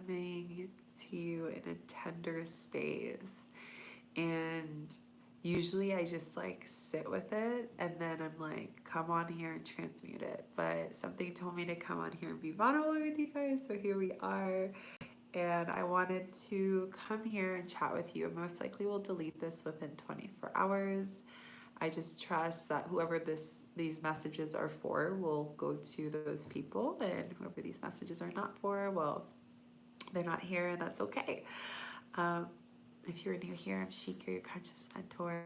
coming to you in a tender space. And usually I just like sit with it and then I'm like, come on here and transmute it. But something told me to come on here and be vulnerable with you guys. So here we are. And I wanted to come here and chat with you. Most likely we'll delete this within 24 hours. I just trust that whoever these messages are for will go to those people, and whoever these messages are not for, well, they're not here, and that's okay. Um, if you're new here, I'm Shika, your conscious mentor,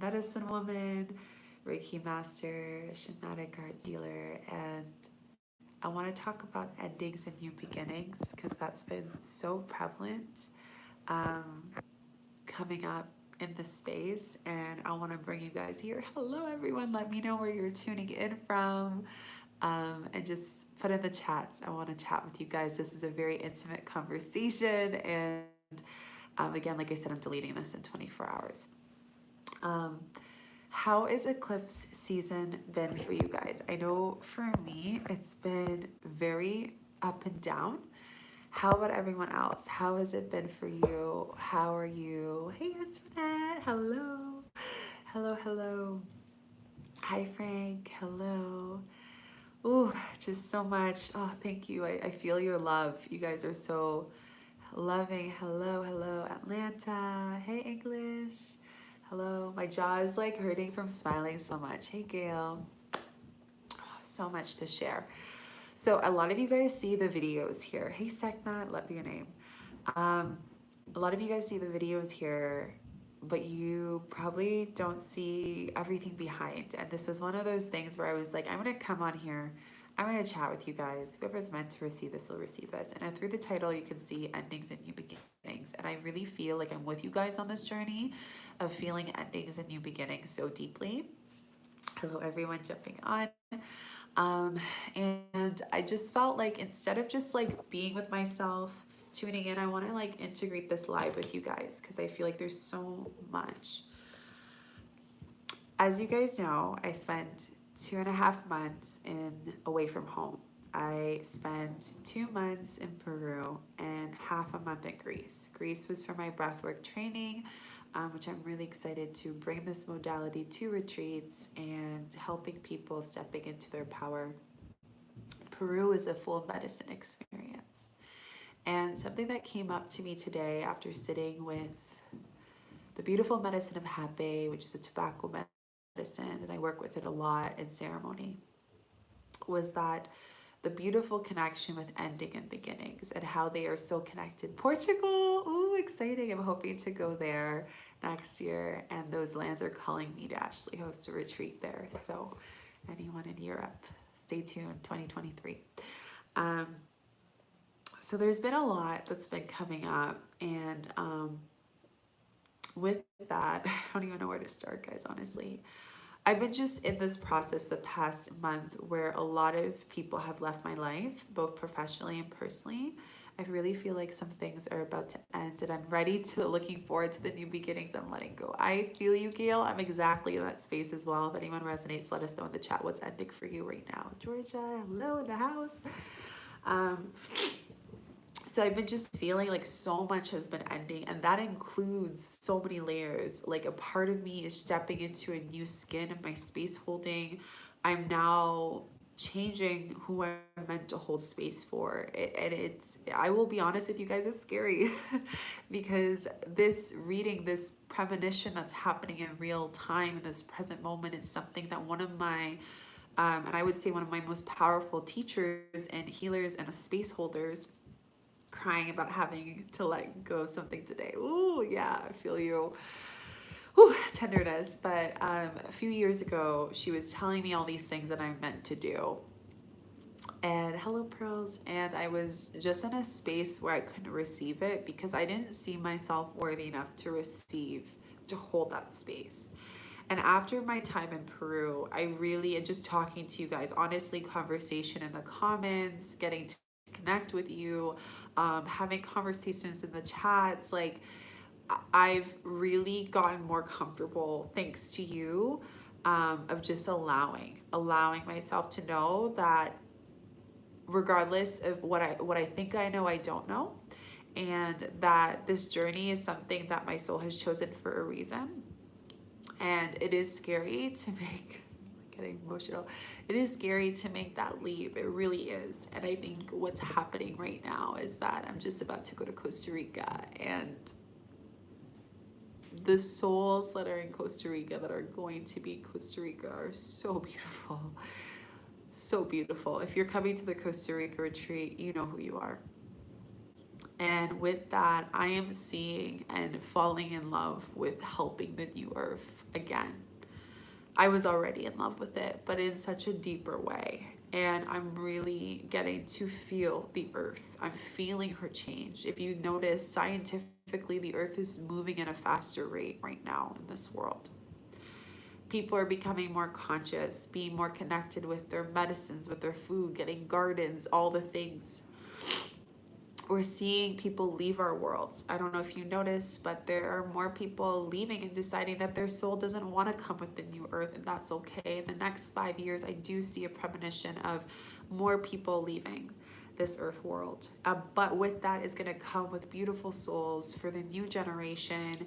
medicine woman, Reiki master, shamanic art healer, and I want to talk about endings and new beginnings because that's been so prevalent um, coming up in the space, and I want to bring you guys here. Hello everyone, let me know where you're tuning in from, and just put in the chats. I want to chat with you guys. This is a very intimate conversation, and again, like I said, I'm deleting this in 24 hours. How is eclipse season been for you guys? I know for me it's been very up and down. How about everyone else? How has it been for you? How are you? Hey, it's Renette. Hello. Hello, hello. Hi, Frank. Hello. Ooh, just so much. Oh, thank you. I feel your love. You guys are so loving. Hello, hello, Atlanta. Hey, English. Hello. My jaw is like hurting from smiling so much. Hey, Gail. So much to share. So a lot of you guys see the videos here. Hey, Seknat, let me your name. A lot of you guys see the videos here, but you probably don't see everything behind. And this is one of those things where I was like, I'm going to come on here. I'm going to chat with you guys. Whoever's meant to receive this will receive this. And through the title, you can see endings and new beginnings. And I really feel like I'm with you guys on this journey of feeling endings and new beginnings so deeply. Hello, everyone jumping on. And I just felt like instead of just like being with myself, tuning in, I want to like integrate this live with you guys because I feel like there's so much. As you guys know, I spent 2.5 months away from home. I spent 2 months in Peru and half a month in Greece. Greece was for my breathwork training, which I'm really excited to bring this modality to retreats and helping people stepping into their power. Peru is a full medicine experience. And something that came up to me today after sitting with the beautiful medicine of Hape, which is a tobacco medicine, and I work with it a lot in ceremony, was that the beautiful connection with ending and beginnings and how they are so connected. Portugal, ooh, exciting. I'm hoping to go there next year, and those lands are calling me to actually host a retreat there. So anyone in Europe, stay tuned, 2023. So there's been a lot that's been coming up, and with that, I don't even know where to start, guys, honestly. I've been just in this process the past month where a lot of people have left my life, both professionally and personally. I really feel like some things are about to end, and I'm ready to looking forward to the new beginnings I'm letting go. I feel you, Gail. I'm exactly in that space as well. If anyone resonates, let us know in the chat what's ending for you right now. Georgia, hello in the house. So I've been just feeling like so much has been ending, and that includes so many layers. Like a part of me is stepping into a new skin in my space holding. I'm now changing who I'm meant to hold space for. I will be honest with you guys, it's scary because this reading, this premonition that's happening in real time in this present moment is something that one of my and I would say one of my most powerful teachers and healers and space holders crying about having to let go of something today. Ooh, yeah, I feel you. Ooh, tenderness. But a few years ago, she was telling me all these things that I'm meant to do. And hello, Pearls. And I was just in a space where I couldn't receive it because I didn't see myself worthy enough to receive, to hold that space. And after my time in Peru, I really, and just talking to you guys, honestly, conversation in the comments, getting to connect with you, having conversations in the chats, like I've really gotten more comfortable thanks to you, of just allowing myself to know that regardless of what I think I know, I don't know. and that this journey is something that my soul has chosen for a reason. And it is scary to make, getting emotional, it is scary to make that leap. It really is. And I think what's happening right now is that I'm just about to go to Costa Rica, and the souls that are in Costa Rica that are going to be Costa Rica are so beautiful. So beautiful. If you're coming to the Costa Rica retreat, you know who you are. And with that, I am seeing and falling in love with helping the new earth again. I was already in love with it, but in such a deeper way. And I'm really getting to feel the earth. I'm feeling her change. If you notice, scientifically, the earth is moving at a faster rate right now in this world. People are becoming more conscious, being more connected with their medicines, with their food, getting gardens, all the things. We're seeing people leave our world. I don't know if you notice, but there are more people leaving and deciding that their soul doesn't want to come with the new earth, and that's okay. In the next 5 years, I do see a premonition of more people leaving this earth world. But with that is going to come with beautiful souls for the new generation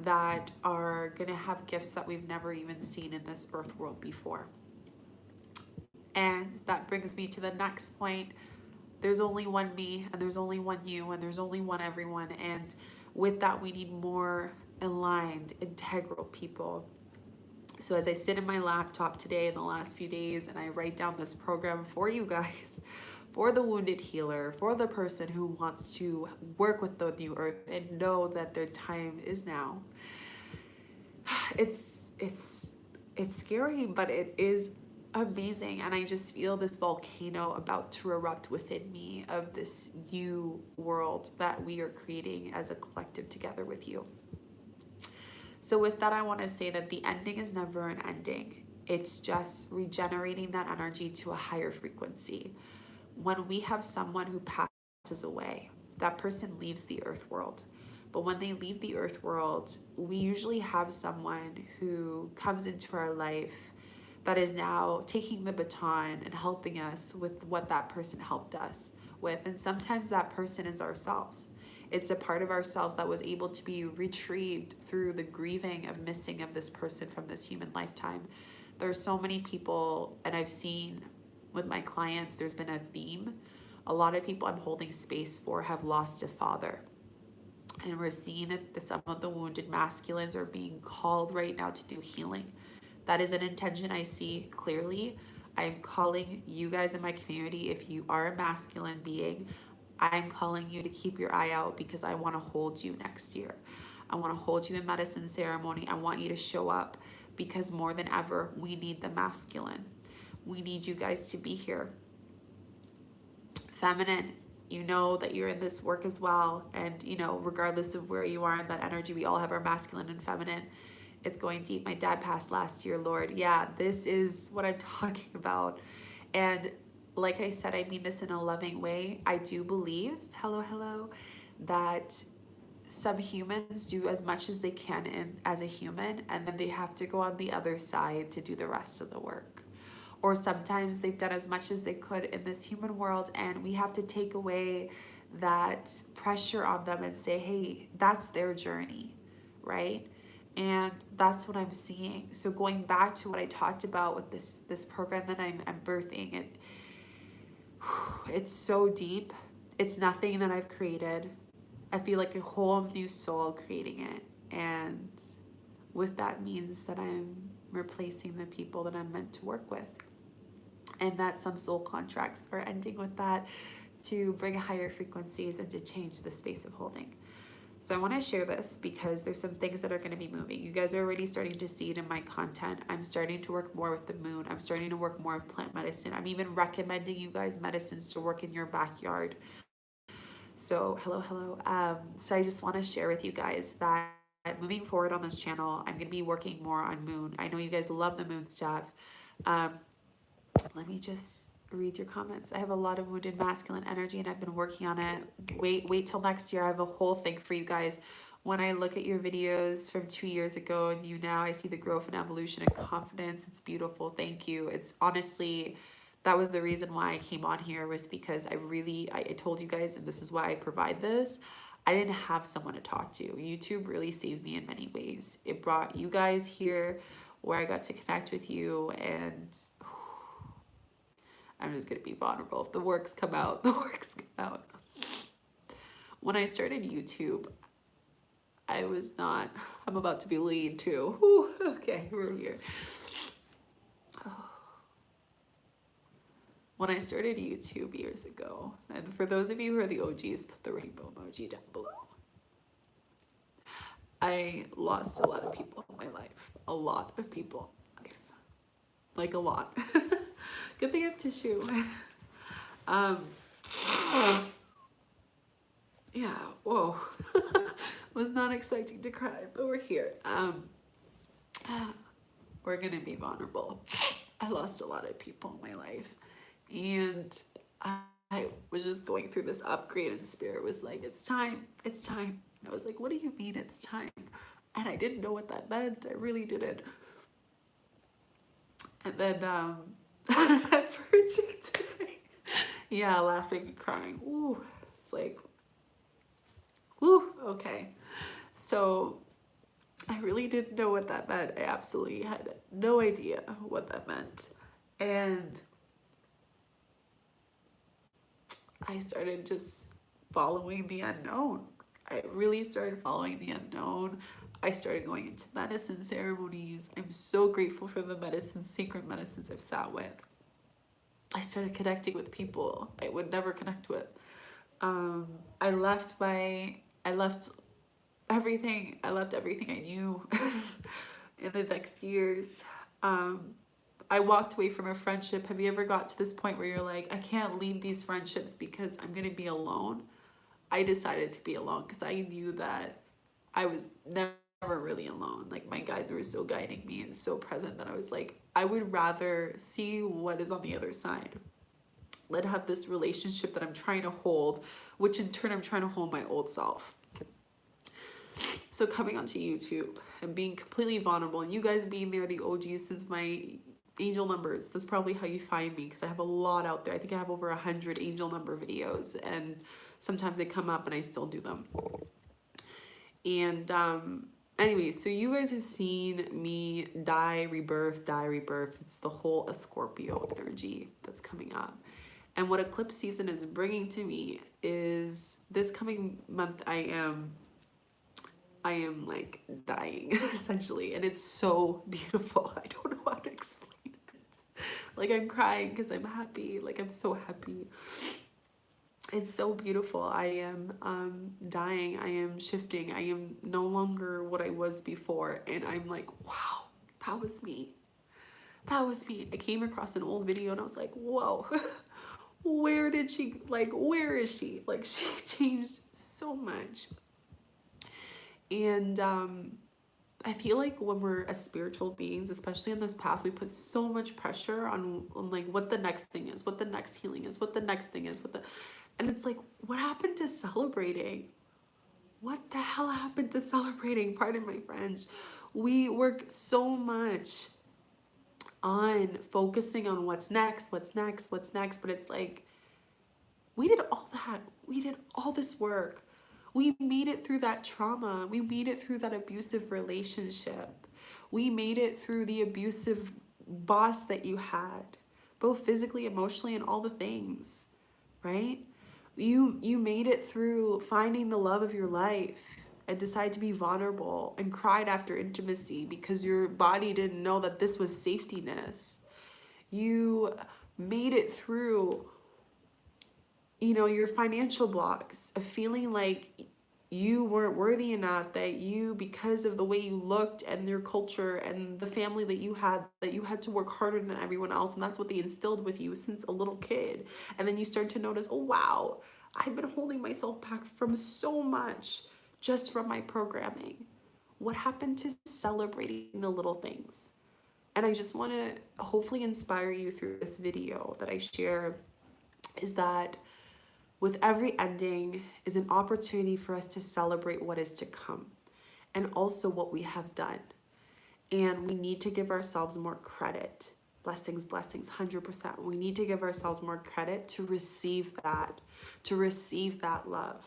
that are going to have gifts that we've never even seen in this earth world before. And that brings me to the next point. There's only one me, and there's only one you, and there's only one everyone. And with that, we need more aligned, integral people. So as I sit in my laptop today in the last few days and I write down this program for you guys, for the wounded healer, for the person who wants to work with the new earth and know that their time is now. It's scary, but it is amazing. And I just feel this volcano about to erupt within me of this new world that we are creating as a collective together with you. So with that, I want to say that the ending is never an ending. It's just regenerating that energy to a higher frequency. When we have someone who passes away, that person leaves the earth world. But when they leave the earth world, we usually have someone who comes into our life that is now taking the baton and helping us with what that person helped us with. And sometimes that person is ourselves. It's a part of ourselves that was able to be retrieved through the grieving of missing of this person from this human lifetime. There's so many people, and I've seen with my clients, there's been a theme. A lot of people I'm holding space for have lost a father. And we're seeing that some of the wounded masculines are being called right now to do healing. That is an intention I see clearly. I'm calling you guys in my community, if you are a masculine being, I'm calling you to keep your eye out, because I want to hold you next year. I want to hold you in medicine ceremony. I want you to show up, because more than ever, we need the masculine. We need you guys to be here. Feminine, you know that you're in this work as well. And, you know, regardless of where you are in that energy, we all have our masculine and feminine. It's going deep. My dad passed last year, Lord. Yeah, this is what I'm talking about. And like I said, I mean this in a loving way. I do believe, hello, that some humans do as much as they can as a human, and then they have to go on the other side to do the rest of the work. Or sometimes they've done as much as they could in this human world, and we have to take away that pressure on them and say, hey, that's their journey, right? And that's what I'm seeing. So going back to what I talked about with this program that I'm birthing, it's so deep. It's nothing that I've created. I feel like a whole new soul creating it. And with that means that I'm replacing the people that I'm meant to work with. And that some soul contracts are ending with that to bring higher frequencies and to change the space of holding. So I want to share this because there's some things that are going to be moving. You guys are already starting to see it in my content. I'm starting to work more with the moon. I'm starting to work more with plant medicine. I'm even recommending you guys medicines to work in your backyard. So hello. So I just want to share with you guys that moving forward on this channel, I'm going to be working more on moon. I know you guys love the moon stuff. Let me just read your comments. I have a lot of wounded masculine energy and I've been working on it. Wait till next year. I have a whole thing for you guys. When I look at your videos from 2 years ago and you now, I see the growth and evolution and confidence. It's beautiful. Thank you. It's honestly, that was the reason why I came on here, was because I told you guys, and this is why I provide this. I didn't have someone to talk to. YouTube really saved me in many ways. It brought you guys here where I got to connect with you, and I'm just gonna be vulnerable. If the works come out, the works come out. When I started YouTube, I was not, I'm about to be lean too. Whew, okay, we're here. When I started YouTube years ago, and for those of you who are the OGs, put the rainbow emoji down below. I lost a lot of people in my life. A lot of people in my life. Like a lot. Good thing I have tissue. Yeah, whoa. Was not expecting to cry, but we're here. We're gonna be vulnerable. I lost a lot of people in my life, and I was just going through this upgrade, and spirit was like, it's time, it's time. I was like, what do you mean it's time? And I didn't know what that meant. I really didn't. And then purging today. Yeah, laughing and crying. Ooh, it's like, ooh, okay. So I really didn't know what that meant. I absolutely had no idea what that meant. And I started just following the unknown. I really started following the unknown. I started going into medicine ceremonies. I'm so grateful for the medicines, sacred medicines I've sat with. I started connecting with people I would never connect with. I left everything. I left everything I knew in the next years. I walked away from a friendship. Have you ever got to this point where you're like, I can't leave these friendships because I'm going to be alone? I decided to be alone because I knew that I was never really alone. Like, my guides were so guiding me and so present that I was like, I would rather see what is on the other side. Let's have this relationship that I'm trying to hold, which in turn I'm trying to hold my old self. So coming onto YouTube and being completely vulnerable, and you guys being there, the OGs, since my angel numbers, that's probably how you find me, because I have a lot out there. I think I have over 100 angel number videos, and sometimes they come up and I still do them. And anyway, so you guys have seen me die, rebirth. It's the whole Scorpio energy that's coming up. And what eclipse season is bringing to me is this coming month I am like dying essentially, and it's so beautiful. I don't know how to explain it. Like, I'm crying because I'm happy. Like, I'm so happy. It's so beautiful. I am dying. I am shifting. I am no longer what I was before, and I'm like, wow, that was me. That was me. I came across an old video and I was like, whoa. Where did she, like, where is she? Like, she changed so much. And I feel like when we're as spiritual beings, especially on this path, we put so much pressure on like what the next thing is, what the next healing is, what the next thing is, and it's like, what happened to celebrating? What the hell happened to celebrating? Pardon my French. We work so much on focusing on what's next, but it's like, we did all that. We did all this work. We made it through that trauma. We made it through that abusive relationship. We made it through the abusive boss that you had, both physically, emotionally, and all the things, right? You made it through finding the love of your life and decided to be vulnerable and cried after intimacy because your body didn't know that this was safetyness. You made it through, you know, your financial blocks of feeling like you weren't worthy enough, that you, because of the way you looked and your culture and the family that you had to work harder than everyone else, and that's what they instilled with you since a little kid. And then you start to notice, oh wow, I've been holding myself back from so much just from my programming. What happened to celebrating the little things? And I just want to hopefully inspire you through this video that I share, is that with every ending is an opportunity for us to celebrate what is to come and also what we have done. And we need to give ourselves more credit. Blessings, 100%. We need to give ourselves more credit to receive that love.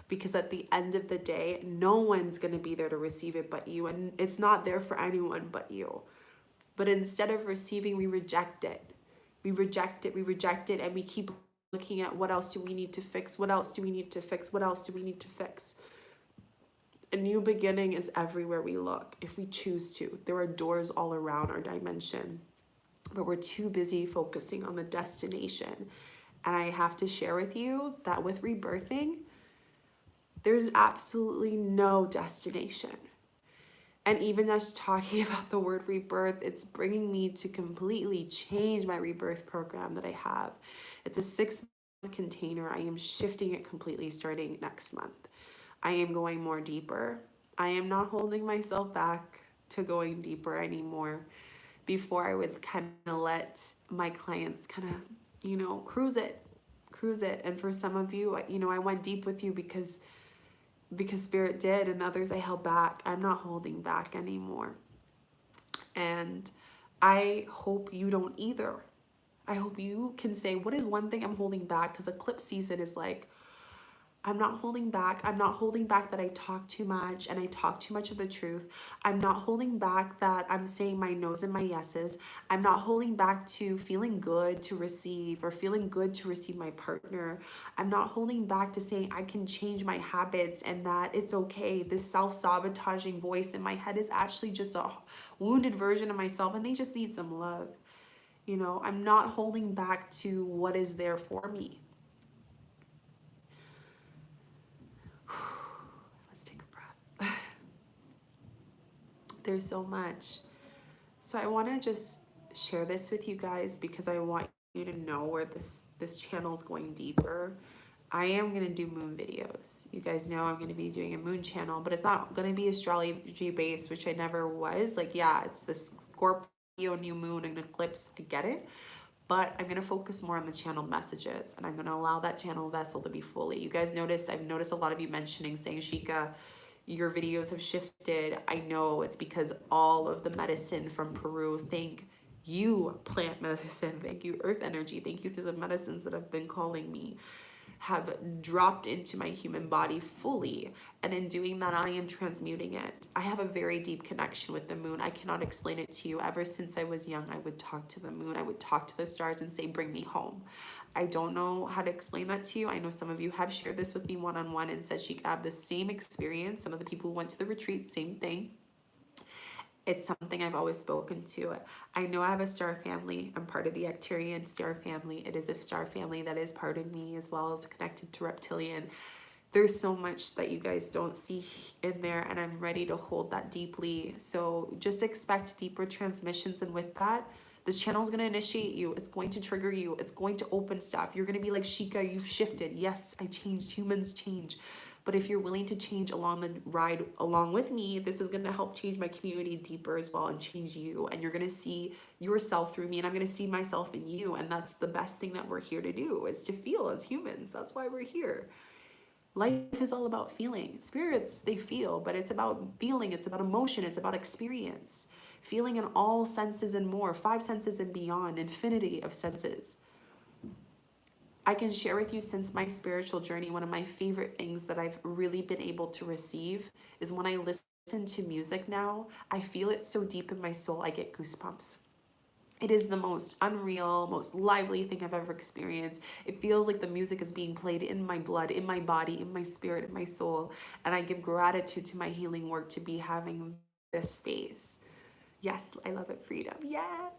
because at the end of the day, no one's going to be there to receive it but you, and it's not there for anyone but you. But instead of receiving, we reject it. We reject it, we reject it, and we keep looking at what else do we need to fix? What else do we need to fix? What else do we need to fix? A new beginning is everywhere we look, if we choose to. There are doors all around our dimension, but we're too busy focusing on the destination. And I have to share with you that with rebirthing, there's absolutely no destination. And even just talking about the word rebirth, it's bringing me to completely change my rebirth program that I have. It's a 6-month container. I am shifting it completely starting next month. I am going more deeper. I am not holding myself back to going deeper anymore. Before, I would kind of let my clients kind of, cruise it. And for some of you, I went deep with you because Spirit did, and others I held back. I'm not holding back anymore. And I hope you don't either. I hope you can say, what is one thing I'm holding back? Because eclipse season is like, I'm not holding back. I'm not holding back that I talk too much and I talk too much of the truth. I'm not holding back that I'm saying my no's and my yeses. I'm not holding back to feeling good to receive or feeling good to receive my partner. I'm not holding back to saying I can change my habits and that it's okay. This self-sabotaging voice in my head is actually just a wounded version of myself and they just need some love. I'm not holding back to what is there for me. There's so much. So I want to just share this with you guys because I want you to know where this channel is going deeper. I am going to do moon videos. You guys know I'm going to be doing a moon channel, but it's not going to be astrology based, which I never was. Like, yeah, it's the Scorpio new moon and eclipse. I get it. But I'm going to focus more on the channel messages, and I'm going to allow that channel vessel to be fully. You guys notice, I've noticed a lot of you mentioning, saying, Shika, your videos have shifted. I know it's because all of the medicine from Peru, thank you, plant medicine, thank you, earth energy, thank you to the medicines that have been calling me, have dropped into my human body fully. And in doing that, I am transmuting it. I have a very deep connection with the moon. I cannot explain it to you. Ever since I was young, I would talk to the moon. I would talk to the stars and say, bring me home. I don't know how to explain that to you. I know some of you have shared this with me one-on-one and said she could have the same experience. Some of the people who went to the retreat, same thing. It's something I've always spoken to. I know I have a star family. I'm part of the Arcturian star family. It is a star family that is part of me as well as connected to reptilian. There's so much that you guys don't see in there, and I'm ready to hold that deeply. So just expect deeper transmissions, and with that, this channel is going to initiate you. It's going to trigger you. It's going to open stuff. You're going to be like, Shika, you've shifted. Yes, I changed. Humans change. But if you're willing to change along the ride along with me, this is going to help change my community deeper as well and change you. And you're going to see yourself through me, and I'm going to see myself in you. And that's the best thing that we're here to do, is to feel as humans. That's why we're here. Life is all about feeling. Spirits, they feel, but it's about feeling. It's about emotion. It's about experience. Feeling in all senses and more, 5 senses and beyond, infinity of senses. I can share with you, since my spiritual journey, one of my favorite things that I've really been able to receive is when I listen to music now, I feel it so deep in my soul, I get goosebumps. It is the most unreal, most lively thing I've ever experienced. It feels like the music is being played in my blood, in my body, in my spirit, in my soul. And I give gratitude to my healing work to be having this space. Yes, I love it, freedom. Yes.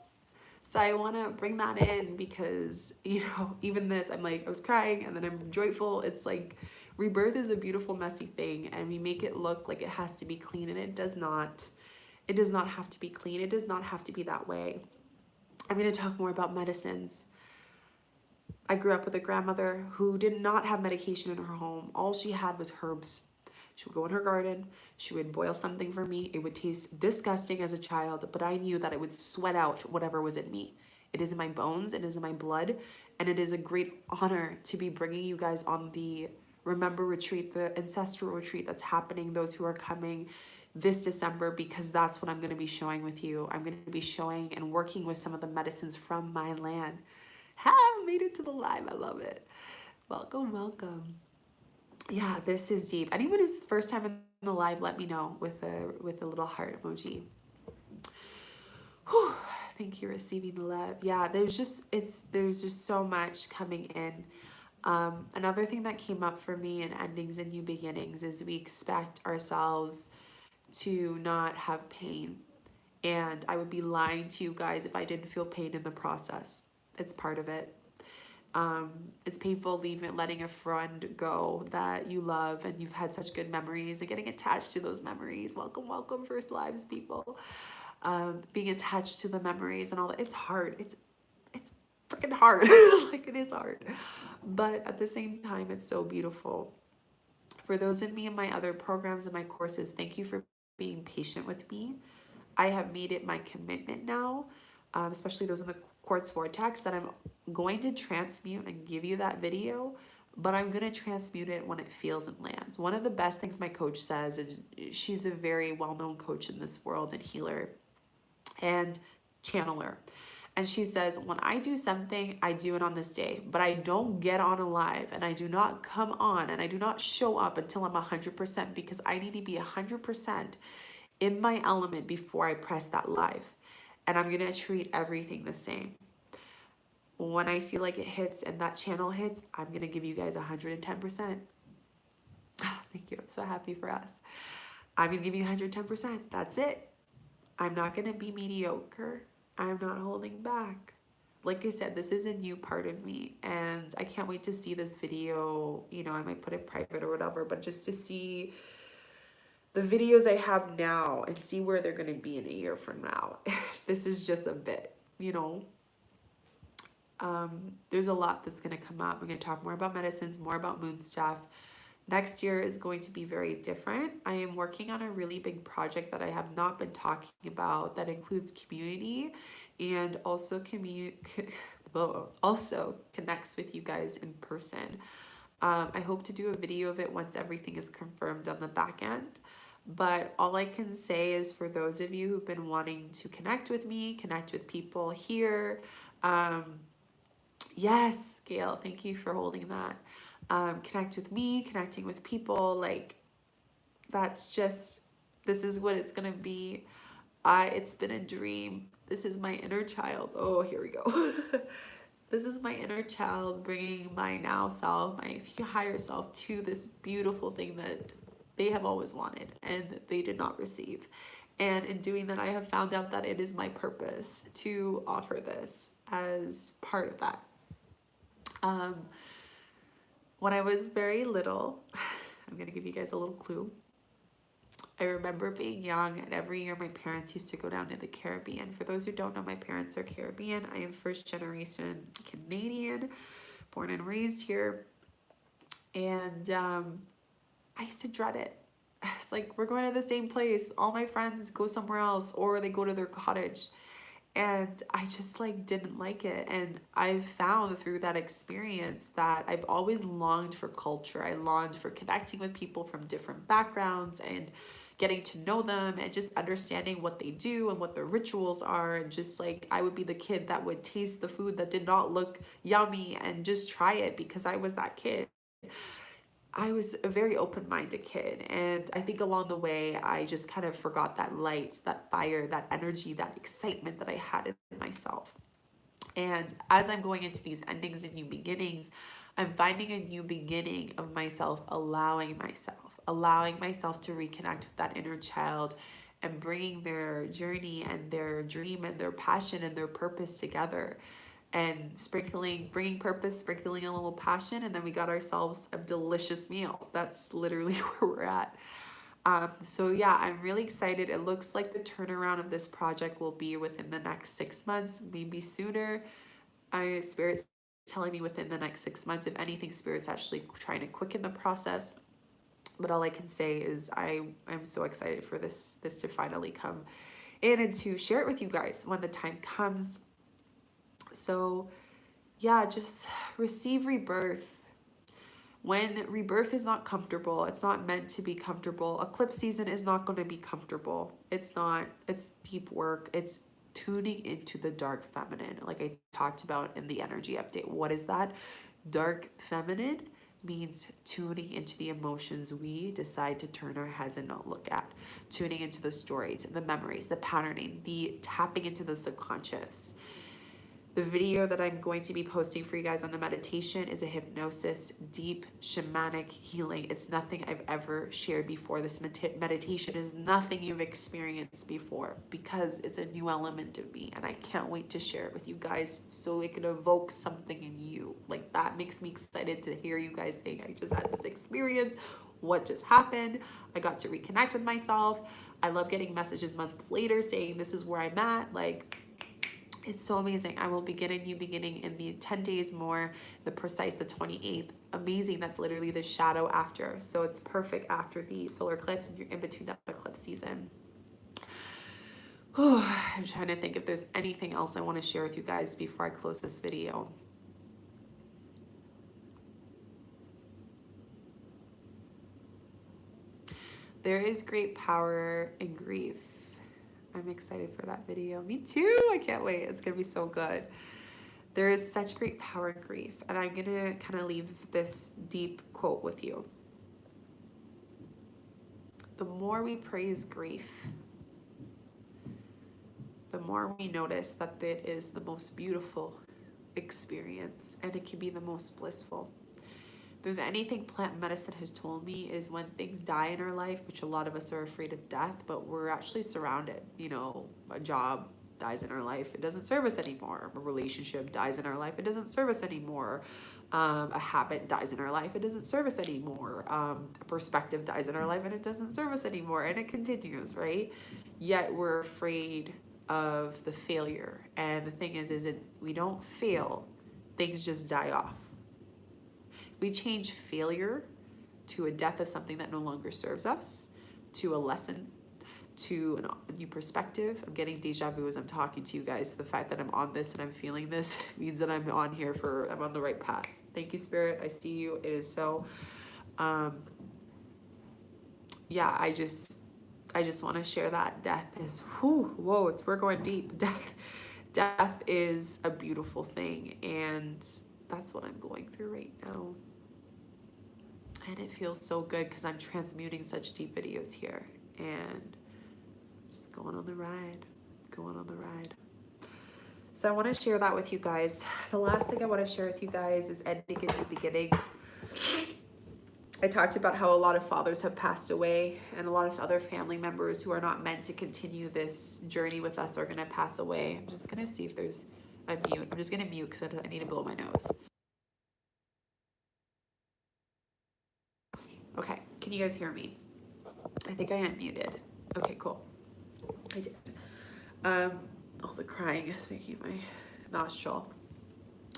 So I want to bring that in because, even this, I'm like, I was crying and then I'm joyful. It's like rebirth is a beautiful, messy thing, and we make it look like it has to be clean, and it does not. It does not have to be clean. It does not have to be that way. I'm going to talk more about medicines. I grew up with a grandmother who did not have medication in her home. All she had was herbs. She would go in her garden, she would boil something for me. It would taste disgusting as a child, but I knew that it would sweat out whatever was in me. It is in my bones, it is in my blood, and it is a great honor to be bringing you guys on the Remember retreat, the Ancestral retreat that's happening, those who are coming this December, because that's what I'm going to be showing with you. I'm going to be showing and working with some of the medicines from my land. Have made it to the live. I love it. Welcome, welcome. Yeah, this is deep. Anyone who's first time in the live, let me know with a little heart emoji. Whew, thank you, receiving the love. Yeah, there's just so much coming in. Another thing that came up for me in endings and new beginnings is we expect ourselves to not have pain. And I would be lying to you guys if I didn't feel pain in the process. It's part of it. It's painful letting a friend go that you love and you've had such good memories and getting attached to those memories. Welcome, welcome, first lives people. Being attached to the memories and all that. It's hard. It's freaking hard. Like, it is hard. But at the same time, it's so beautiful. For those of me in my other programs and my courses, thank you for being patient with me. I have made it my commitment now, especially those in the quartz vortex, that I'm going to transmute and give you that video, but I'm going to transmute it when it feels and lands. One of the best things my coach says is, she's a very well-known coach in this world and healer and channeler. And she says, when I do something, I do it on this day, but I don't get on a live and I do not come on and I do not show up until I'm 100%, because I need to be 100% in my element before I press that live. And I'm going to treat everything the same. When I feel like it hits and that channel hits, I'm going to give you guys 110%. Thank you. I'm so happy for us. I'm going to give you 110%. That's it. I'm not going to be mediocre. I'm not holding back. Like I said, this is a new part of me, and I can't wait to see this video. You know, I might put it private or whatever, but just to see the videos I have now and see where they're going to be in a year from now. This is just a bit, you know. There's a lot that's going to come up. We're going to talk more about medicines, more about moon stuff. Next year is going to be very different. I am working on a really big project that I have not been talking about that includes community and also also connects with you guys in person. I hope to do a video of it once everything is confirmed on the back end. But all I can say is, for those of you who've been wanting to connect with me, connect with people here, yes, Gail, thank you for holding that. Connect with me, connecting with people, like, that's just, this is what it's gonna be. It's been a dream. This is my inner child. Oh, here we go. This is my inner child bringing my now self, my higher self, to this beautiful thing that they have always wanted and they did not receive. And in doing that, I have found out that it is my purpose to offer this as part of that. When I was very little, I'm gonna give you guys a little clue. I remember being young, and every year my parents used to go down to the Caribbean. For those who don't know, my parents are Caribbean. I am first generation Canadian, born and raised here. And I used to dread it. It's like, we're going to the same place. All my friends go somewhere else, or they go to their cottage. And I just like didn't like it. And I found through that experience that I've always longed for culture. I longed for connecting with people from different backgrounds and getting to know them and just understanding what they do and what their rituals are. And just like, I would be the kid that would taste the food that did not look yummy and just try it because I was that kid. I was a very open-minded kid, and I think along the way I just kind of forgot that light, that fire, that energy, that excitement that I had in myself. And as I'm going into these endings and new beginnings, I'm finding a new beginning of myself, allowing myself to reconnect with that inner child and bringing their journey and their dream and their passion and their purpose together, and bringing purpose, sprinkling a little passion, and then we got ourselves a delicious meal. That's literally where we're at. So yeah, I'm really excited. It looks like the turnaround of this project will be within the next 6 months, maybe sooner. Spirit's telling me within the next 6 months. If anything, Spirit's actually trying to quicken the process. But all I can say is I'm so excited for this to finally come in and to share it with you guys when the time comes. So yeah, just receive rebirth. When rebirth is not comfortable, it's not meant to be comfortable. Eclipse season is not going to be comfortable. It's not. It's deep work. It's tuning into the dark feminine, like I talked about in the energy update. What is that? Dark feminine means tuning into the emotions we decide to turn our heads and not look at, tuning into the stories, the memories, the patterning, the tapping into the subconscious. The video that I'm going to be posting for you guys on the meditation is a hypnosis, deep shamanic healing. It's nothing I've ever shared before. This meditation is nothing you've experienced before because it's a new element of me, and I can't wait to share it with you guys so it can evoke something in you. Like, that makes me excited to hear you guys say, I just had this experience. What just happened? I got to reconnect with myself. I love getting messages months later saying this is where I'm at. Like, it's so amazing. I will be getting you beginning in the 10 days more, the 28th. Amazing. That's literally the shadow after. So it's perfect after the solar eclipse and you're in between that eclipse season. I'm trying to think if there's anything else I want to share with you guys before I close this video. There is great power in grief. I'm excited for that video. Me too. I can't wait. It's going to be so good. There is such great power in grief. And I'm going to kind of leave this deep quote with you. The more we praise grief, the more we notice that it is the most beautiful experience and it can be the most blissful. If there's anything plant medicine has told me is when things die in our life, which a lot of us are afraid of death, but we're actually surrounded. You know, a job dies in our life, it doesn't serve us anymore. A relationship dies in our life, it doesn't serve us anymore. A habit dies in our life, it doesn't serve us anymore. A perspective dies in our life and it doesn't serve us anymore. And it continues, right? Yet we're afraid of the failure. And the thing is we don't fail, things just die off. We change failure to a death of something that no longer serves us, to a lesson, to a new perspective. I'm getting deja vu as I'm talking to you guys. The fact that I'm on this and I'm feeling this means that I'm on the right path. Thank you, Spirit. I see you. It is so. Yeah, I just want to share that death is, we're going deep. Death is a beautiful thing, and that's what I'm going through right now. And it feels so good because I'm transmuting such deep videos here and just going on the ride. So I want to share that with you guys. The last thing I want to share with you guys is ending and new beginnings. I talked about how a lot of fathers have passed away and a lot of other family members who are not meant to continue this journey with us are going to pass away. I'm just going to see if there's a mute. I'm just going to mute because I need to blow my nose. Okay, can you guys hear me? I think I unmuted. Okay, cool. I did. All the crying is making my nostril.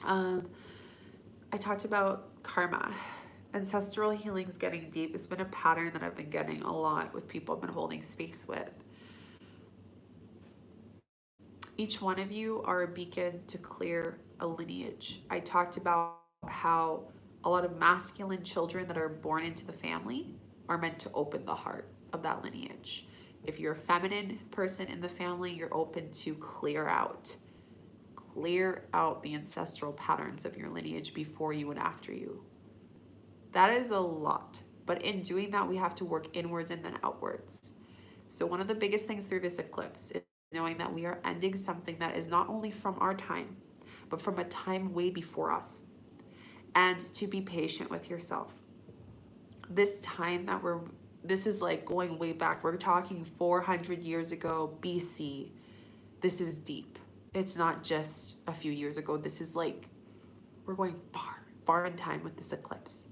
I talked about karma. Ancestral healing is getting deep. It's been a pattern that I've been getting a lot with people I've been holding space with. Each one of you are a beacon to clear a lineage. I talked about how a lot of masculine children that are born into the family are meant to open the heart of that lineage. If you're a feminine person in the family, you're open to clear out the ancestral patterns of your lineage before you and after you. That is a lot, but in doing that, we have to work inwards and then outwards. So one of the biggest things through this eclipse is knowing that we are ending something that is not only from our time, but from a time way before us. And to be patient with yourself. This time that this is like going way back. We're talking 400 years ago, BC. This is deep. It's not just a few years ago. This is like, we're going far in time with this eclipse.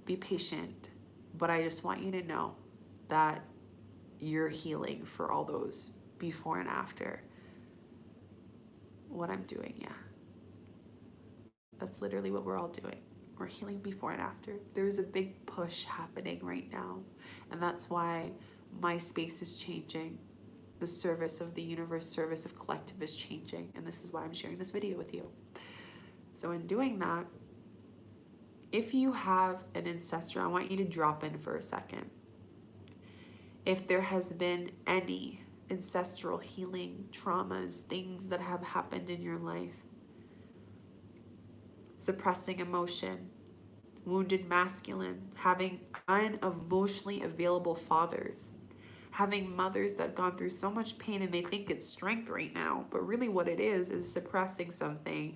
Be patient, but I just want you to know that you're healing for all those before and after what I'm doing. Yeah, that's literally what we're all doing. We're healing before and after. There's a big push happening right now, and that's why my space is changing. The service of the universe, service of collective is changing, and this is why I'm sharing this video with you. So in doing that, if you have an ancestor, I want you to drop in for a second. If there has been any ancestral healing, traumas, things that have happened in your life, suppressing emotion, wounded masculine, having unemotionally available fathers, having mothers that have gone through so much pain and they think it's strength right now, but really what it is suppressing something,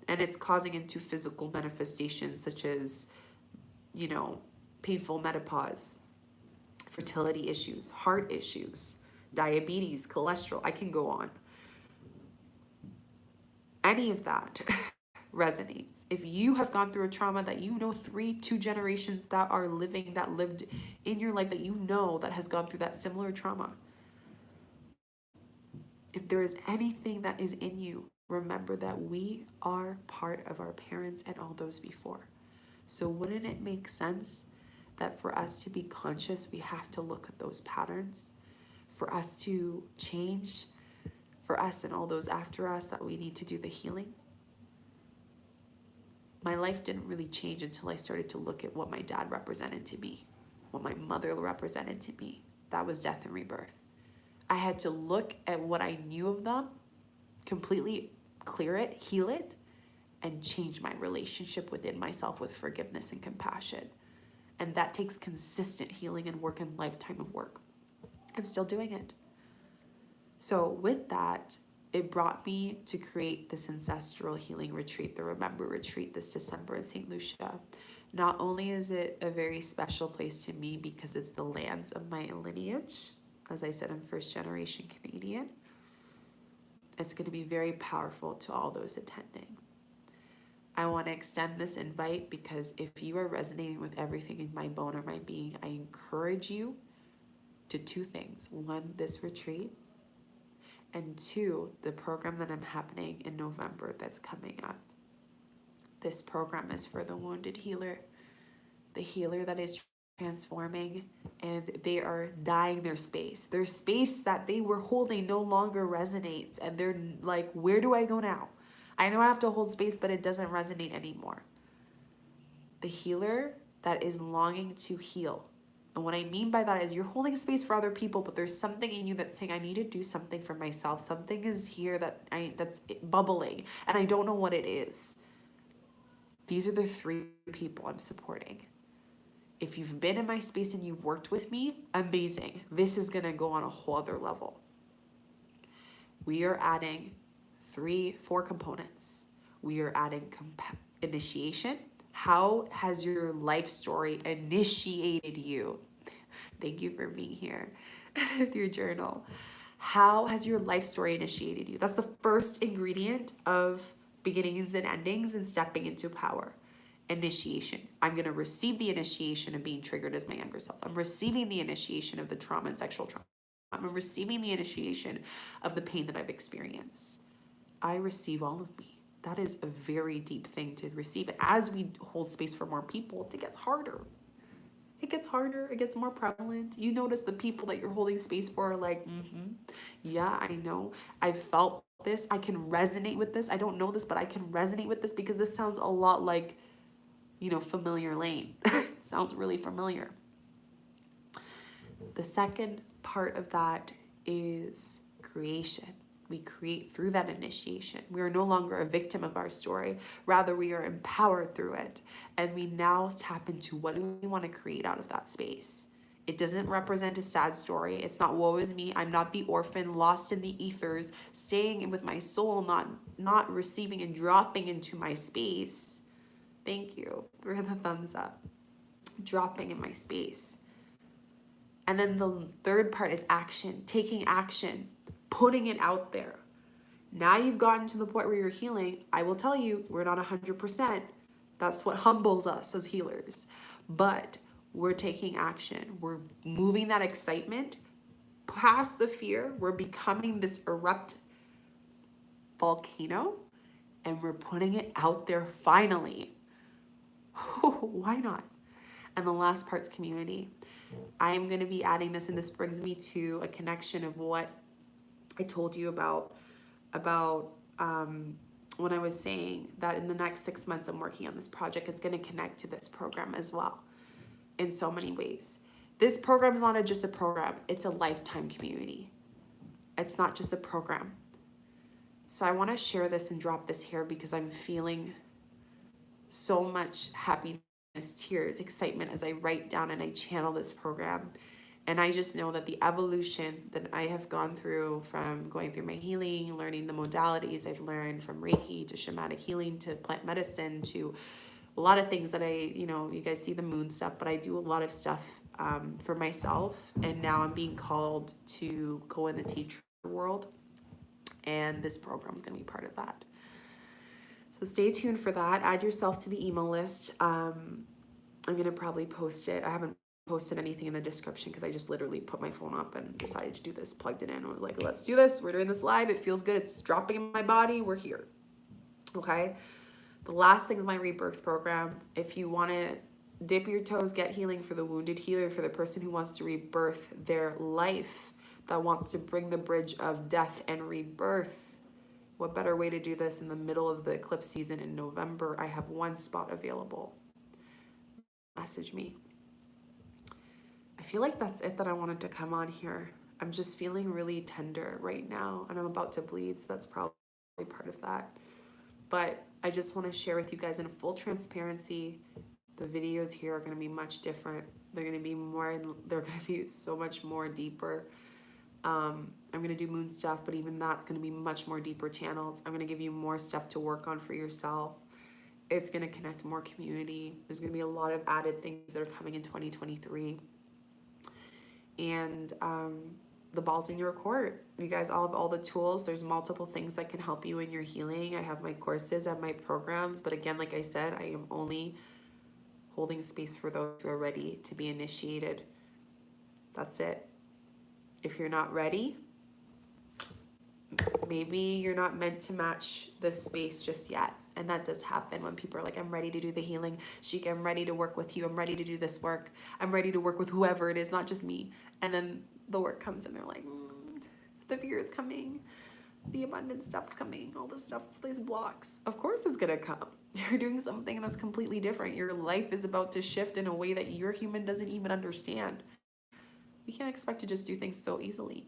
and it's causing into physical manifestations such as, you know, painful menopause, fertility issues, heart issues, diabetes, cholesterol. I can go on. Any of that resonates. If you have gone through a trauma that you know 2 generations that are living, that lived in your life, that you know that has gone through that similar trauma, if there is anything that is in you, remember that we are part of our parents and all those before. So wouldn't it make sense that for us to be conscious, we have to look at those patterns, for us to change, for us and all those after us, that we need to do the healing? My life didn't really change until I started to look at what my dad represented to me, what my mother represented to me. That was death and rebirth. I had to look at what I knew of them, completely clear it, heal it, and change my relationship within myself with forgiveness and compassion. And that takes consistent healing and work and lifetime of work. I'm still doing it. So with that, it brought me to create this ancestral healing retreat, the Remember Retreat, this December in St. Lucia. Not only is it a very special place to me because it's the lands of my lineage, as I said, I'm first generation Canadian, it's going to be very powerful to all those attending. I want to extend this invite because if you are resonating with everything in my bone or my being, I encourage you to 2 things. 1, this retreat, and 2, the program that I'm happening in November that's coming up. This program is for the wounded healer, the healer that is transforming, and they are dying their space. Their space that they were holding no longer resonates, and they're like, where do I go now? I know I have to hold space, but it doesn't resonate anymore. The healer that is longing to heal. And what I mean by that is you're holding space for other people, but there's something in you that's saying, I need to do something for myself. Something is here that's bubbling, and I don't know what it is. These are the 3 people I'm supporting. If you've been in my space and you've worked with me, amazing. This is going to go on a whole other level. We are adding 4 components. We are adding initiation. How has your life story initiated you? Thank you for being here with your journal. How has your life story initiated you? That's the first ingredient of beginnings and endings and stepping into power. Initiation. I'm going to receive the initiation of being triggered as my younger self. I'm receiving the initiation of the trauma and sexual trauma. I'm receiving the initiation of the pain that I've experienced. I receive all of me. That is a very deep thing to receive. And as we hold space for more people, it gets harder. It gets harder. It gets more prevalent. You notice the people that you're holding space for are like, yeah, I know. I felt this. I can resonate with this. I don't know this, but I can resonate with this because this sounds a lot like, familiar lane. It sounds really familiar. The second part of that is creation. We create through that initiation. We are no longer a victim of our story. Rather, we are empowered through it. And we now tap into what do we want to create out of that space. It doesn't represent a sad story. It's not woe is me. I'm not the orphan lost in the ethers, staying with my soul, not receiving and dropping into my space. Thank you for the thumbs up. Dropping in my space. And then the third part is action, taking action, putting it out there. Now you've gotten to the point where you're healing. I will tell you, we're not 100%. That's what humbles us as healers. But we're taking action. We're moving that excitement past the fear. We're becoming this erupt volcano, and we're putting it out there finally. Why not? And the last part's community. I am going to be adding this, and this brings me to a connection of what I told you about when I was saying that in the next 6 months I'm working on this project. It's going to connect to this program as well in so many ways. This program is not just a program, it's a lifetime community. It's not just a program. So I want to share this and drop this here because I'm feeling so much happiness tears, excitement as I write down and I channel this program. And I just know that the evolution that I have gone through, from going through my healing, learning the modalities I've learned, from Reiki to shamanic healing to plant medicine to a lot of things that you guys see the moon stuff, but I do a lot of stuff for myself. And now I'm being called to go in the teacher world. And this program is going to be part of that. So stay tuned for that. Add yourself to the email list. I'm going to probably post it. I haven't posted anything in the description because I just literally put my phone up and decided to do this, plugged it in. I was like, let's do this. We're doing this live. It feels good. It's dropping in my body. We're here. Okay. The last thing is my Rebirth program. If you want to dip your toes, get healing for the wounded healer, for the person who wants to rebirth their life, that wants to bring the bridge of death and rebirth. What better way to do this in the middle of the eclipse season in November? I have one spot available. Message me. I feel like that's it that I wanted to come on here. I'm just feeling really tender right now, and I'm about to bleed, so that's probably part of that. But I just want to share with you guys in full transparency, the videos here are going to be much different. They're going to be so much more deeper. I'm going to do moon stuff, but even that's going to be much more deeper channeled. I'm going to give you more stuff to work on for yourself. It's going to connect more community. There's going to be a lot of added things that are coming in 2023. And the ball's in your court. You guys all have all the tools. There's multiple things that can help you in your healing. I have my courses, I have my programs. But again, like I said, I am only holding space for those who are ready to be initiated. That's it. If you're not ready, maybe you're not meant to match this space just yet. And that does happen when people are like, I'm ready to do the healing. Shika, I'm ready to work with you. I'm ready to do this work. I'm ready to work with whoever it is, not just me. And then the work comes and they're like, the fear is coming. The abundance stuff's coming. All this stuff, these blocks. Of course it's going to come. You're doing something that's completely different. Your life is about to shift in a way that your human doesn't even understand. We can't expect to just do things so easily.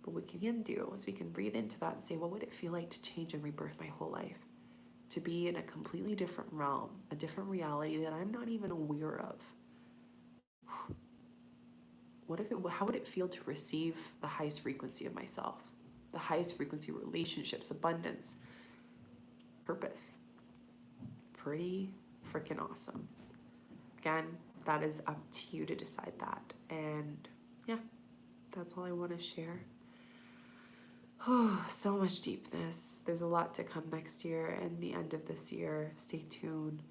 But what we can do is we can breathe into that and say, what would it feel like to change and rebirth my whole life? To be in a completely different realm, a different reality that I'm not even aware of. How would it feel to receive the highest frequency of myself? The highest frequency relationships, abundance, purpose. Pretty freaking awesome. Again, that is up to you to decide that. And yeah, that's all I want to share. Oh, so much deepness. There's a lot to come next year and the end of this year. Stay tuned.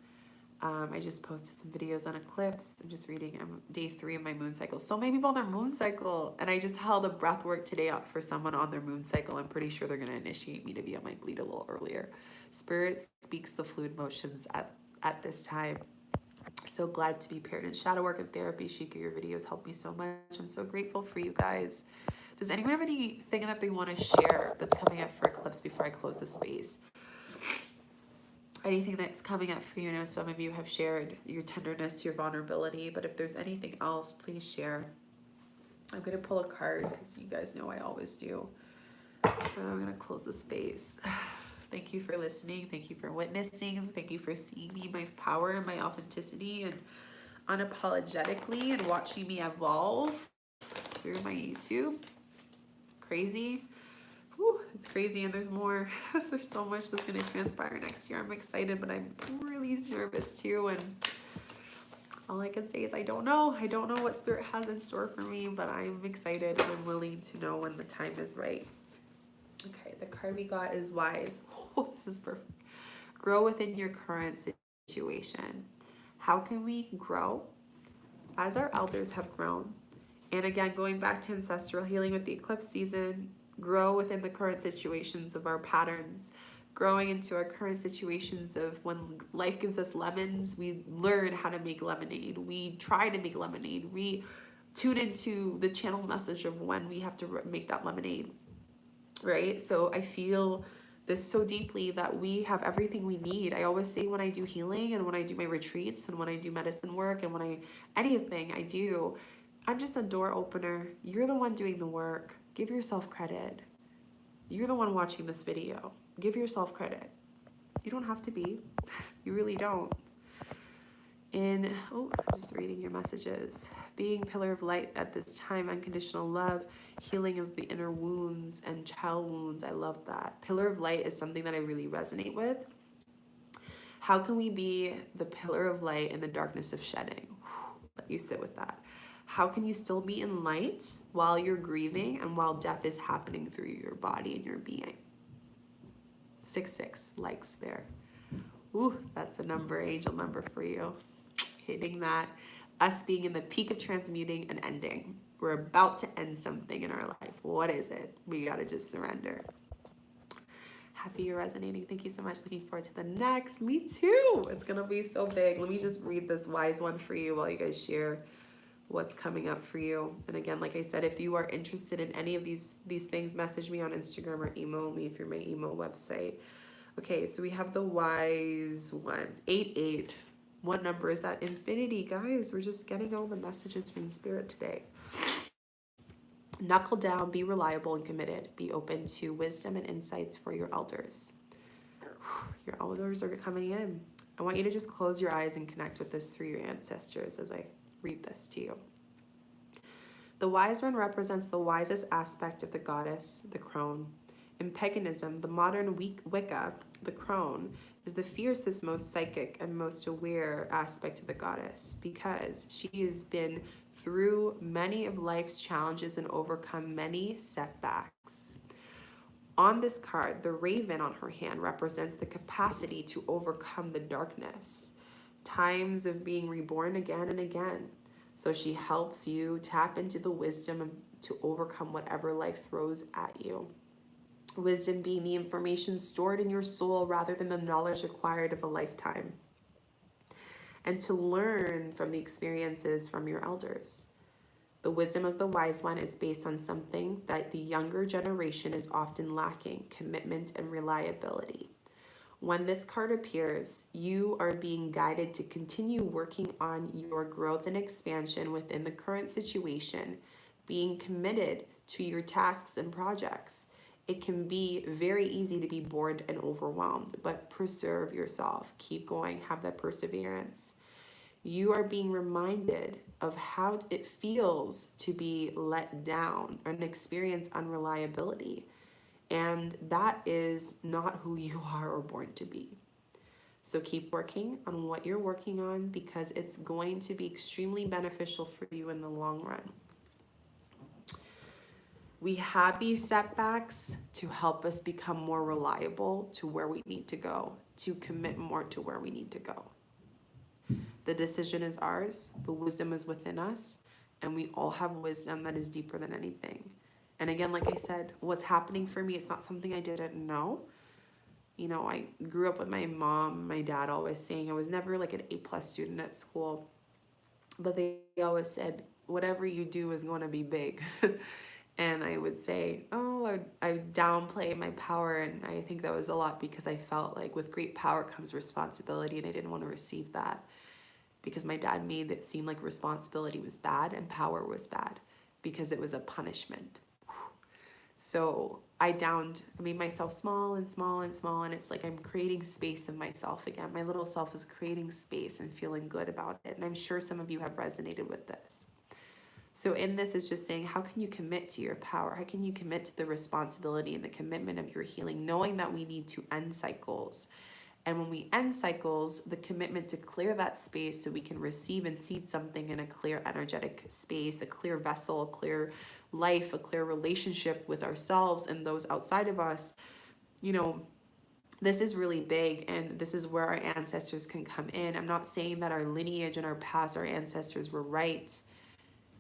I just posted some videos on Eclipse. I'm just reading. I'm day 3 of my moon cycle. So many people on their moon cycle. And I just held a breath work today out for someone on their moon cycle. I'm pretty sure they're going to initiate me to be on my bleed a little earlier. Spirit speaks the fluid motions at this time. So glad to be paired in shadow work and therapy. Shika, your videos help me so much. I'm so grateful for you guys. Does anyone have anything that they want to share that's coming up for Eclipse before I close the space? Anything that's coming up for you? I know some of you have shared your tenderness, your vulnerability, but if there's anything else, please share. I'm going to pull a card because you guys know I always do. I'm going to close the space. Thank you for listening. Thank you for witnessing. Thank you for seeing me, my power and my authenticity, and unapologetically, and watching me evolve through my YouTube. Crazy. Whew, it's crazy, and there's more. There's so much that's going to transpire next year. I'm excited, but I'm really nervous too, and all I can say is I don't know. I don't know what Spirit has in store for me, but I'm excited and I'm willing to know when the time is right. Okay, the card we got is Wise. Oh, this is perfect. Grow within your current situation. How can we grow as our elders have grown? And again, going back to ancestral healing with the eclipse season, grow within the current situations of our patterns, growing into our current situations of when life gives us lemons, we learn how to make lemonade. We try to make lemonade. We tune into the channel message of when we have to make that lemonade, right? So I feel this so deeply that we have everything we need. I always say when I do healing and when I do my retreats and when I do medicine work and when anything I do, I'm just a door opener. You're the one doing the work. Give yourself credit. You're the one watching this video. Give yourself credit. You don't have to be. You really don't. I'm just reading your messages. Being pillar of light at this time, unconditional love, healing of the inner wounds and child wounds. I love that. Pillar of light is something that I really resonate with. How can we be the pillar of light in the darkness of shedding? Let you sit with that. How can you still be in light while you're grieving and while death is happening through your body and your being? 6 likes there. Ooh, that's a number, angel number for you. Hitting that. Us being in the peak of transmuting and ending. We're about to end something in our life. What is it? We gotta just surrender. Happy you're resonating. Thank you so much. Looking forward to the next. Me too. It's gonna be so big. Let me just read this wise one for you while you guys share what's coming up for you. And again, like I said, if you are interested in any of these things, message me on Instagram or email me through my email website. Okay, so we have the wise one. 8. What number is that? Infinity, guys. We're just getting all the messages from spirit today. Knuckle down, be reliable and committed. Be open to wisdom and insights for your elders. Your elders are coming in. I want you to just close your eyes and connect with this through your ancestors as I read this to you. The wise one represents the wisest aspect of the goddess, the crone. In paganism, the modern Wicca, the crone, is the fiercest, most psychic, and most aware aspect of the goddess because she has been through many of life's challenges and overcome many setbacks. On this card, the raven on her hand represents the capacity to overcome the darkness, times of being reborn again and again. So she helps you tap into the wisdom to overcome whatever life throws at you. Wisdom being the information stored in your soul rather than the knowledge acquired of a lifetime. And to learn from the experiences from your elders. The wisdom of the wise one is based on something that the younger generation is often lacking: commitment and reliability. When this card appears, you are being guided to continue working on your growth and expansion within the current situation, being committed to your tasks and projects. It can be very easy to be bored and overwhelmed, but preserve yourself. Keep going, have that perseverance. You are being reminded of how it feels to be let down and experience unreliability. And that is not who you are or born to be. So keep working on what you're working on because it's going to be extremely beneficial for you in the long run. We have these setbacks to help us become more reliable to where we need to go, to commit more to where we need to go. The decision is ours, the wisdom is within us, and we all have wisdom that is deeper than anything. And again, like I said, what's happening for me, it's not something I didn't know. You know, I grew up with my mom, my dad always saying I was never like an A+ student at school, but they always said, whatever you do is going to be big. And I would say, oh, I would downplay my power. And I think that was a lot because I felt like with great power comes responsibility, and I didn't want to receive that because my dad made it seem like responsibility was bad and power was bad because it was a punishment. So I made myself small and small and small, and it's like I'm creating space in myself again. My little self is creating space and feeling good about it. And I'm sure some of you have resonated with this. So in this is just saying, how can you commit to your power? How can you commit to the responsibility and the commitment of your healing, knowing that we need to end cycles? And when we end cycles, the commitment to clear that space so we can receive and seed something in a clear energetic space, a clear vessel, a clear life, a clear relationship with ourselves and those outside of us. You know, this is really big, and this is where our ancestors can come in. I'm not saying that our lineage and our past, our ancestors were right.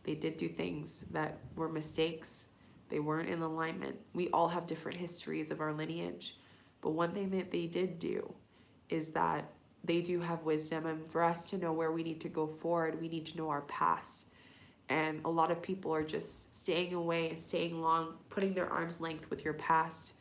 They did do things that were mistakes. They weren't in alignment. We all have different histories of our lineage. But one thing that they did do is that they do have wisdom, and for us to know where we need to go forward, we need to know our past. And a lot of people are just staying away and staying long, putting their arm's length with your past.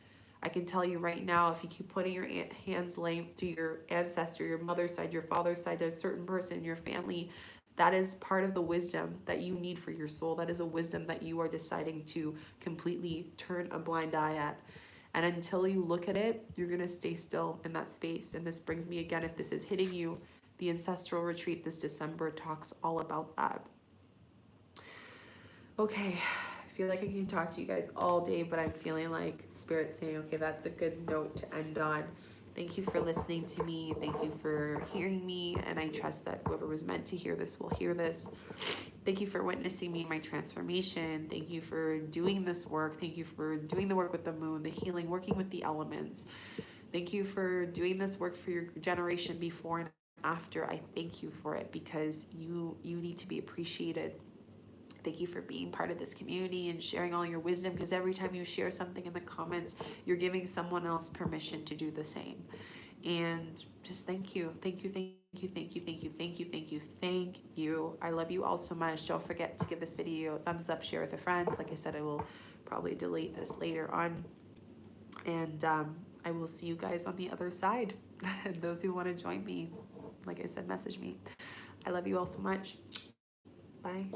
I can tell you right now, if you keep putting your hands length to your ancestor, your mother's side, your father's side, to a certain person in your family, that is part of the wisdom that you need for your soul. That is a wisdom that you are deciding to completely turn a blind eye at. And until you look at it, you're going to stay still in that space. And this brings me again, if this is hitting you, The Ancestral retreat this December talks all about that. Okay, I feel like I can talk to you guys all day, but I'm feeling like Spirit's saying, okay, that's a good note to end on. Thank you for listening to me. Thank you for hearing me. And I trust that whoever was meant to hear this will hear this. Thank you for witnessing me in my transformation. Thank you for doing this work. Thank you for doing the work with the moon, the healing, working with the elements. Thank you for doing this work for your generation before and after. I thank you for it because you need to be appreciated. Thank you for being part of this community and sharing all your wisdom, because every time you share something in the comments, you're giving someone else permission to do the same. And just thank you. Thank you, thank you, thank you, thank you, thank you, thank you, thank you. I love you all so much. Don't forget to give this video a thumbs up, share with a friend. Like I said, I will probably delete this later on. And I will see you guys on the other side. And those who want to join me, like I said, message me. I love you all so much. Bye.